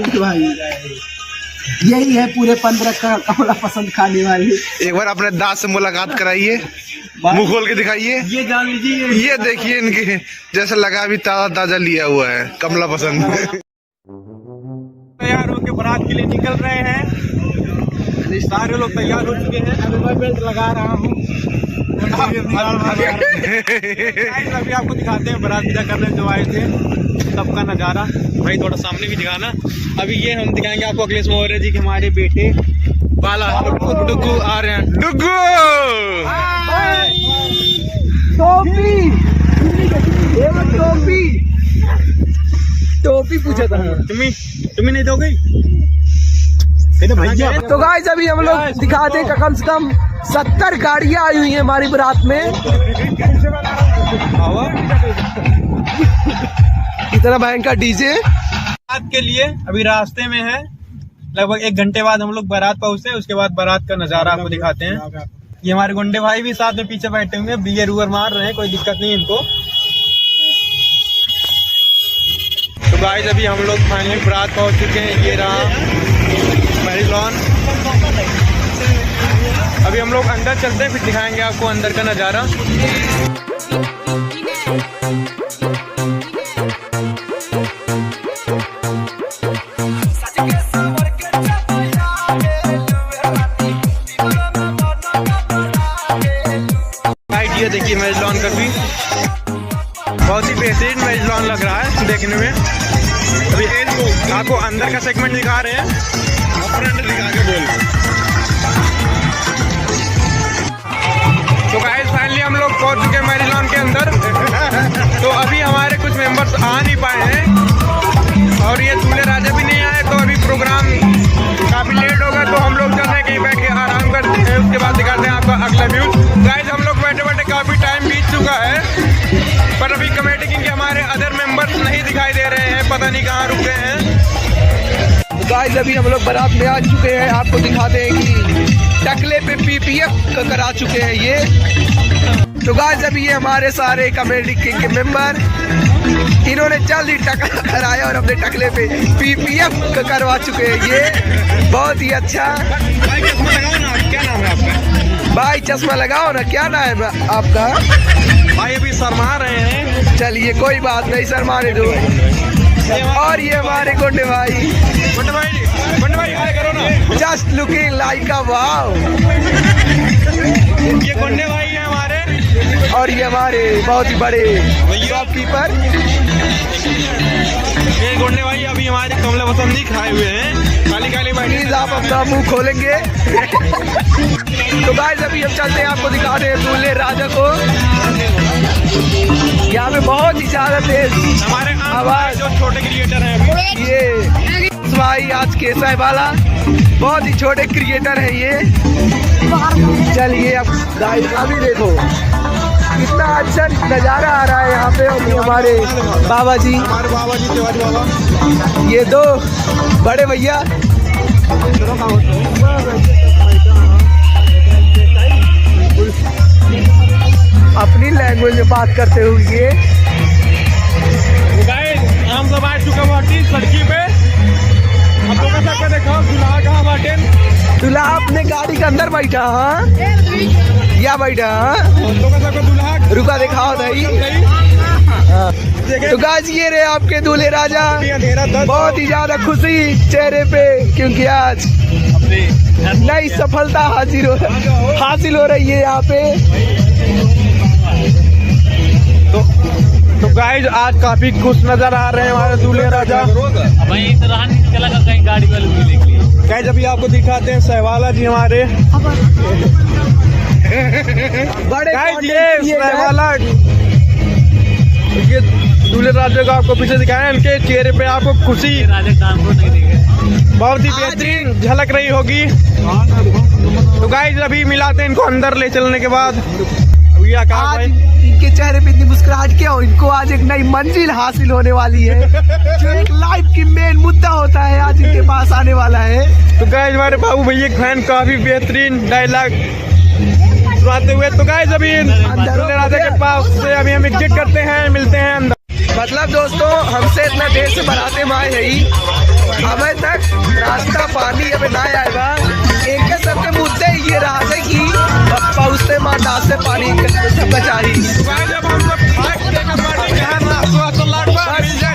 गोंडे भाई, यही है पूरे 15 का कमला पसंद खाने वाली। एक बार अपने दांत से मुलाकात कराइए, मुंह खोल के दिखाइए। ये जान लीजिए, ये देखिए इनके जैसे लगा अभी ताजा ताजा लिया हुआ है कमला पसंद। तैयार होके बारात के लिए निकल रहे हैं, सारे लोग तैयार हो चुके हैं। अभी मैं बेल्ट लगा रहा हूँ। अभी आपको दिखाते हैं बारात विदा करने जो आए थे सबका नजारा। भाई थोड़ा सामने भी दिखाना। अभी ये हम दिखाएंगे आपको अखिलेश मौर्य जी के हमारे बेटे बाला डुग्गू आ रहे हैं। डुग्गू टोपी टोपी टोपी पूछा था तुम्हें नहीं दोगे? तो गाइस अभी हम लोग दिखाते हैं कम से कम 70 गाड़ियां आई हुई हैं हमारी बारात में। इतना भयंकर डीजे बारात के लिए अभी रास्ते में है। लगभग 1 घंटे बाद हम लोग बारात पहुंचते हैं। उसके बाद बारात का नजारा आपको दिखाते हैं। ये हमारे गुंडे भाई भी साथ में पीछे बैठे हुए हैं, बियर उयर मार रहे हैं, कोई दिक्कत नहीं इनको। तो गाइस अभी हम लोग फाइनली बारात पहुंच चुके हैं। ये रहा मैरिज लॉन। अभी हम लोग अंदर चलते हैं, फिर दिखाएंगे आपको अंदर का नजारा। ये देखिए मैरिज लॉन का भी बहुत ही बेहतरीन मैरिज लॉन लग रहा है देखने में। अभी आपको अंदर का सेगमेंट दिखा रहे हैं। दिखा के बोल। तो गाइस फाइनली हम लोग पहुंच चुके हैं मैरिज लॉन के अंदर। तो अभी हमारे कुछ मेंबर्स आ नहीं पाए हैं और ये दूल्हे राजा भी नहीं आए, तो अभी प्रोग्राम काफी लेट होगा। तो हम लोग चल रहे हैं कहीं बैठ के आराम करते हैं, उसके बाद दिखाते हैं आपका अगला व्यू। गाइस हम लोग बैठे बैठे काफी टाइम बीत चुका है, पर अभी कमेटी किंग के हमारे अदर मेंबर्स नहीं दिखाई दे रहे हैं, पता नहीं कहाँ रुक गए हैं। गाइस अभी हम लोग बारात में आ चुके हैं। आपको दिखाते हैं कि टकले पे पीपीएफ करा चुके हैं ये। तो गाइस अभी ये हमारे सारे कमेटी किंग के मेंबर, इन्होंने जल्द ही टकला कराया और अपने टकले पे पीपीएफ करवा चुके हैं ये। बहुत ही अच्छा। भाई चश्मा लगाओ ना, क्या नाम है आपका? भाई चश्मा लगाओ ना, क्या नाम है आपका? भाई अभी शर्मा रहे हैं। चलिए कोई बात नहीं, शर्माने दो। और ये हमारे गुंडे भाई आए करो ना। जस्ट लुकिंग लाइक अ वाव। ये गुंडे भाई है हमारे, और ये हमारे बहुत ही बड़े शॉपकीपर। ये गुंडे भाई अभी हमारे कमला पसंदी खाए हुए हैं। काली काली प्लीज आप अपना मुंह खोलेंगे। तो गाइस अभी हम चलते हैं, आपको दिखा रहे हैं दूल्हे राजा को। यहाँ पे बहुत ही ज्यादा तेज हमारे आवाज जो छोटे क्रिएटर हैं ये भाई आज के वाला बहुत ही छोटे क्रिएटर है ये। चलिए अब गाइस अभी देखो कितना अच्छा नजारा आ रहा है यहाँ पे। हमारे बाबा जी तिवारी बाबा, ये 2 बड़े भैया अपनी लैंग्वेज में बात करते हुए। हम सब आ चुके हैं सड़की पे। अब तो कैसा देखो दूल्हा कहाँ बाटे? दूल्हा अपने गाड़ी के अंदर बैठा। हाँ या बैठा। तो कैसा दूल्हा रुका दिखाओ भाई। तो गाइस ये रहे आपके दूल्हे राजा। बहुत ही ज्यादा खुशी चेहरे पे, क्योंकि आज नई सफलता हासिल हो रही है यहाँ पे। तो गाइस आज काफी खुश नजर आ रहे हैं हमारे दूल्हे राजा। गाइस अभी आपको दिखाते हैं सहवाला जी हमारे। बड़े सहवाला ये दूल्हे राजा को आपको पीछे दिखाया, इनके चेहरे पे आपको खुशी बहुत ही बेहतरीन झलक रही होगी। तो गाइस अभी मिलाते हैं इनको अंदर ले चलने के बाद। आज इनके चेहरे पे इतनी मुस्कुराहट क्यों? इनको आज एक नई मंजिल हासिल होने वाली है, जो एक लाइफ की मेन मुद्दा होता है आज इनके पास आने वाला है। तो गाइस हमारे बाबू भैया फैन काफी बेहतरीन डायलॉग सुनाते हुए। तो गाइस अभी दूल्हे राजा के पास से अभी हम एग्जिट करते हैं, मिलते हैं अंदर। मतलब दोस्तों हमसे इतना देर से बराते में आए ही हमें तक रास्ता पानी अभी ना आएगा। इनके सबके मुद्दे ये रहा था कि पहुँचते माता से पानी सबका चाहिए। जब हम लोग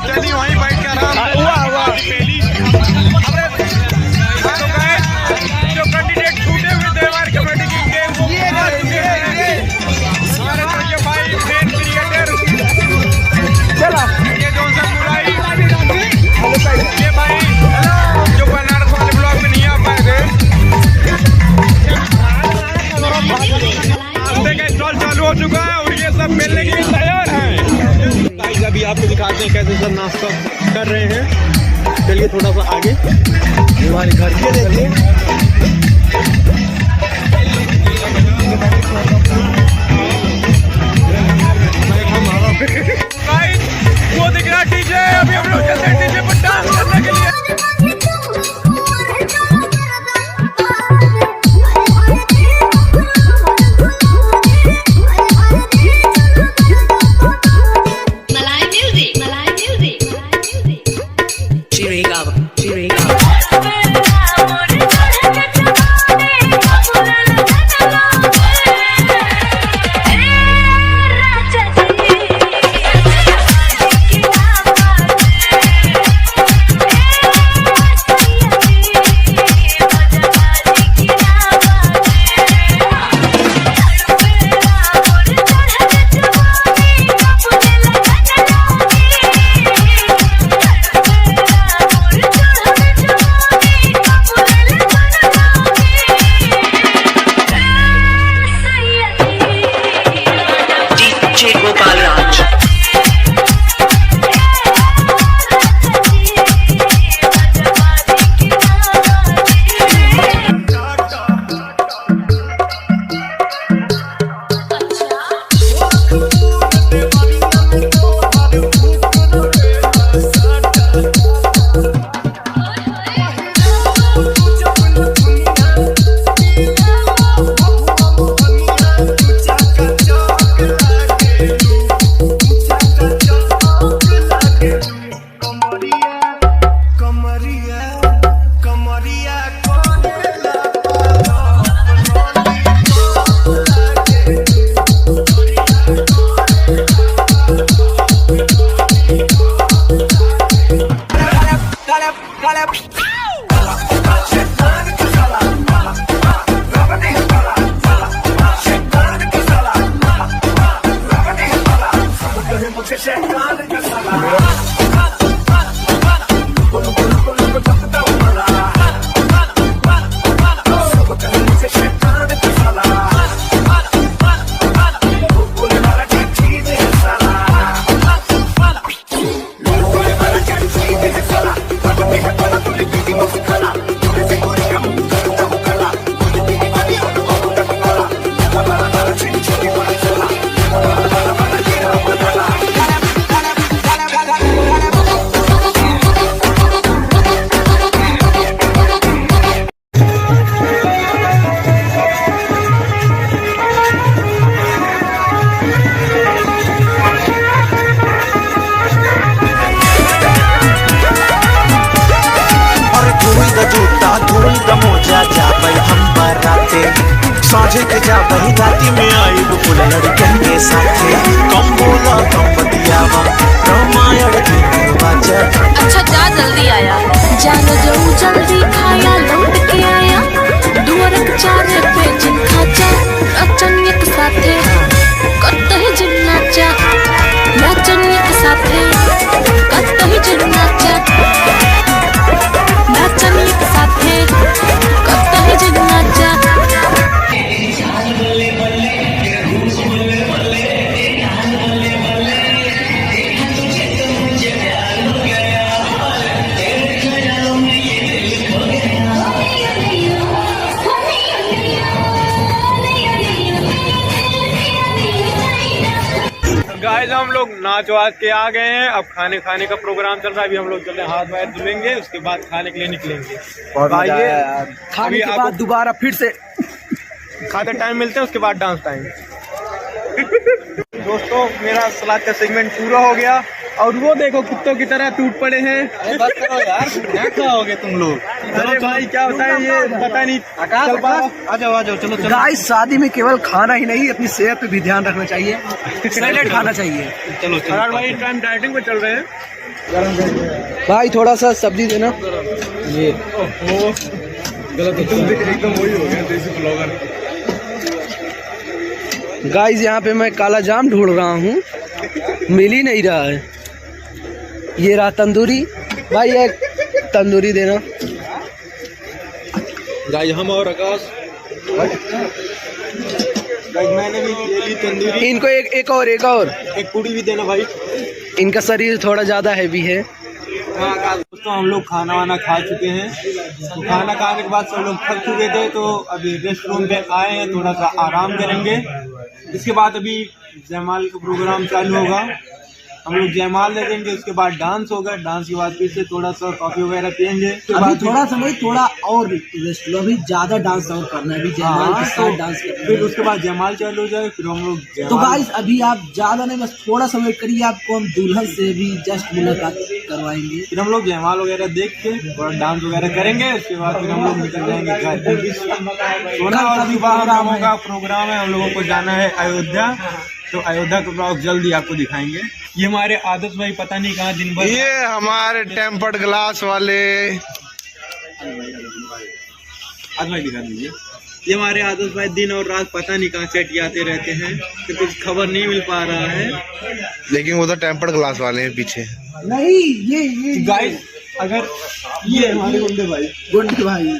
चली वहीं बैठ कर जो कैंडिडेट छूटे हुए थे हमारी कमेटी के वो हमारे छोटे भाई मेन क्रिकेटर चला ये जोन सा बुराई ये भाई जो बनारस वाले ब्लॉक में नहीं आ पाए थे। नाश्ते का स्टॉल चालू हो चुका है और ये सब मिलने के लिए तैयार हैं। गाइस अभी आपको दिखाते हैं कैसे सब नाश्ता कर रहे हैं। चलिए थोड़ा सा आगे हमारे घर के देखिए। वो दिख रहा डीजे। अभी हम लोग चलते हैं डीजे पर डांस करने के लिए। साझे के जा बही राती में आई बुल लड़कन के साथे कम बोला कम बतियावा रामायण की बाजा। अच्छा जा जल्दी आया जानो जो जल्दी खाया लौट के आया दुआरक चारे पे जिन खाचा अचनियत साथे करते ही जिन नाचा नाचनियत साथे करते ही जिन नाचा नाचनियत साथे करते ही जिन नाचा। गाइस हम लोग नाच वाच के आ गए हैं। अब खाने का प्रोग्राम चल रहा है। अभी हम लोग चलते हैं हाथ वाथ धुलेंगे उसके बाद खाने के लिए निकलेंगे। खाने के बाद दोबारा फिर से खाते टाइम मिलते हैं उसके बाद डांस टाइम। दोस्तों मेरा सलाद का सेगमेंट पूरा हो गया। और वो देखो कुत्तों की तरह टूट पड़े हैं। बस करो यार, क्या खाओगे तुम लोग? अरे भाई क्या होता है ये पता नहीं। आ जाओ चलो चलो। गाइस शादी में केवल खाना ही नहीं, अपनी सेहत पे भी ध्यान रखना चाहिए, सैलेड खाना चाहिए। चलो और भाई टाइम डाइटिंग पे चल रहे हैं। भाई थोड़ा सा सब्जी देना। ये गलत एकदम वही हो गया देसी ब्लॉगर। गाइस यहाँ पे मैं काला जाम ढूंढ रहा हूँ, मिल ही नहीं रहा है। ये रहा तंदूरी, भाई एक तंदूरी देना। गाइस हम और आकाश मैंने भी ले ली तंदूरी। इनको एक और एक पूड़ी भी देना भाई। इनका शरीर थोड़ा ज्यादा हैवी है। दोस्तों हम लोग खाना वाना खा चुके हैं। तो खाना खाने के बाद सब लोग थक चुके थे, तो अभी रेस्ट रूम पे आए हैं, थोड़ा सा आराम करेंगे। इसके बाद अभी जयमाल का प्रोग्राम चालू होगा, हम लोग जयमाल दे देंगे। उसके बाद डांस होगा, डांस के बाद फिर से थोड़ा सा कॉफी वगैरह पियेंगे। अभी थोड़ा समय थोड़ा और रेस्ट लो, अभी ज्यादा डांस और करना है, अभी जयमाल के साथ डांस करना है। फिर उसके बाद जयमाल चालू हो जाए, फिर हम लोग तो गाइस अभी आप ज्यादा नहीं, बस थोड़ा समय करिए, आपको हम दुल्हन से भी जस्ट मुलाकात करवाएंगे। फिर हम लोग जयमाल वगैरह देख के थोड़ा डांस वगैरह करेंगे। उसके बाद फिर हम लोग निकल जाएंगे घर। सोना और विवाह हम लोगों का प्रोग्राम है, हम लोगों को जाना है अयोध्या। तो अयोध्या का ब्लॉग जल्दी आपको दिखाएंगे। ये हमारे आदर्श भाई पता नहीं कहाँ दिन भर। ये हमारे टेम्पर्ड ग्लास वाले आदर्श भाई दिखा दीजिए। ये हमारे आदर्श भाई दिन और रात पता नहीं कहाँ चटियाते रहते हैं, तो कुछ खबर नहीं मिल पा रहा है। लेकिन वो तो टेम्पर्ड ग्लास वाले हैं पीछे। नहीं ये गाइस अगर ये हमारे गुंडे भाई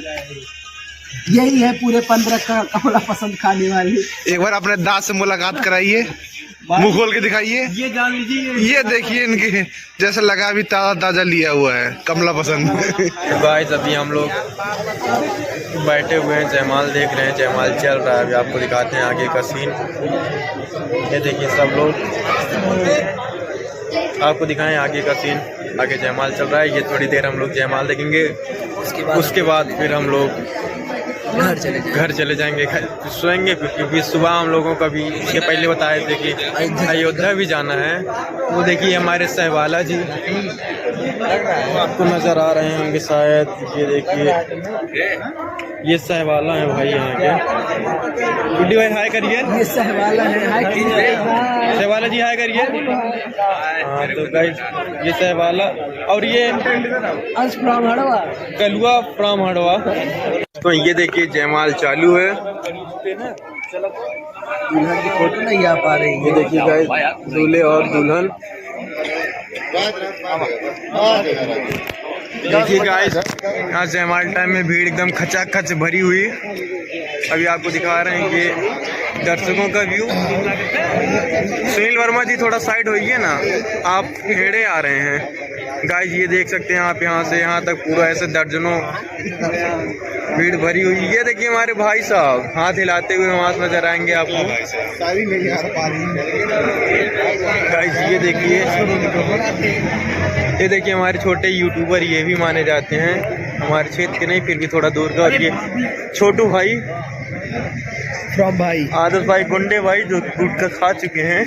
यही है पूरे 15 का कमला पसंद खाने वाले। एक बार अपने दांत से मुलाकात कराइए, मुंह खोल के दिखाइए। ये जान लीजिए, ये देखिए इनके जैसे लगा भी ताजा ताजा लिया हुआ है कमला पसंद। तो गाइस अभी हम लोग बैठे हुए हैं, जयमाल देख रहे हैं, जयमाल चल रहा है। अभी आपको दिखाते हैं आगे का सीन। ये देखिए सब लोग, आपको दिखाएं आगे का सीन। आगे जयमाल चल रहा है, ये थोड़ी देर हम लोग जयमाल देखेंगे। उसके बाद फिर हम लोग घर चले जाएंगे, सोएंगे। क्योंकि सुबह हम लोगों का भी इसके पहले बताए थे कि अयोध्या भी जाना है। वो देखिए हमारे सहवाला जी आपको नज़र आ रहे होंगे शायद। ये देखिए ये सहवाला है भाई यहाँ के। गुड्डी भाई हाय करिए। ये सहवाला है, हाय कीजिए। सहवाला जी हाय करिए। हाँ तो गाइस ये सहवाला और ये अंश from Harwa, Kalua from Harwa. तो ये देखिए जयमाल चालू है। दुल्हन की फोटो नहीं आ पा रही। ये देखिए गाइस दूल्हे और दुल्हन। देखिए गाइस यहाँ जयमाल टाइम में भीड़ एकदम खचाखच भरी हुई। अभी आपको दिखा रहे हैं ये दर्शकों का व्यू। सुनील वर्मा जी थोड़ा साइड होइए ना, आप हेड़े आ रहे हैं। गाइस ये देख सकते हैं आप, यहाँ से यहाँ तक पूरा ऐसे दर्जनों भीड़ भरी हुई। ये देखिए हमारे भाई साहब हाथ हिलाते हुए वहां से नजर आएंगे आपको। गाइस ये देखिए हमारे छोटे यूट्यूबर ये भी माने जाते हैं, हमारे क्षेत्र के नहीं फिर भी थोड़ा दूर का। और ये छोटू भाई फ्रॉम भाई आदर्श भाई, गुंडे भाई जो गुटखा खा चुके हैं।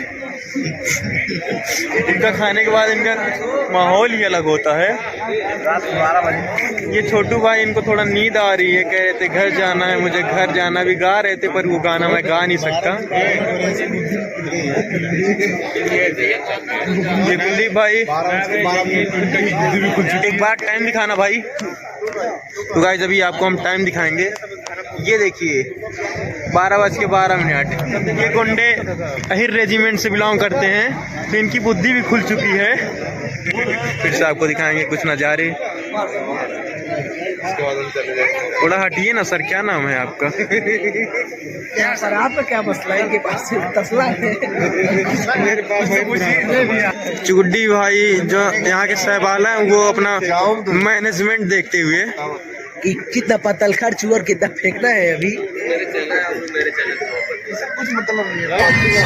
इनका खाने के बाद इनका माहौल ही अलग होता है। ये छोटू भाई इनको थोड़ा नींद आ रही है, कह रहे थे घर जाना है, मुझे घर जाना भी गा रहे थे, पर वो गाना मैं गा नहीं सकता। ये कुलदीप भाई एक बार टाइम दिखाना भाई। तो गाइस अभी आपको हम टाइम दिखाएंगे। ये देखिए 12:12। ये गुंडे अहिर रेजिमेंट से बिलोंग करते हैं, तो इनकी बुद्धि भी खुल चुकी है। फिर से आपको दिखाएंगे कुछ नज़ारे। थोड़ा हटिए ना सर, क्या नाम है आपका? सर आपका क्या मसला है? इनके पास तसला है। मेरे पास चुगुड्डी भाई जो यहाँ के सहबाला हैं, वो अपना मैनेजमेंट देखते हुए कि कितना पतल खर्च हुआ और कितना फेंकना है अभी। कुछ मतलब नहीं है।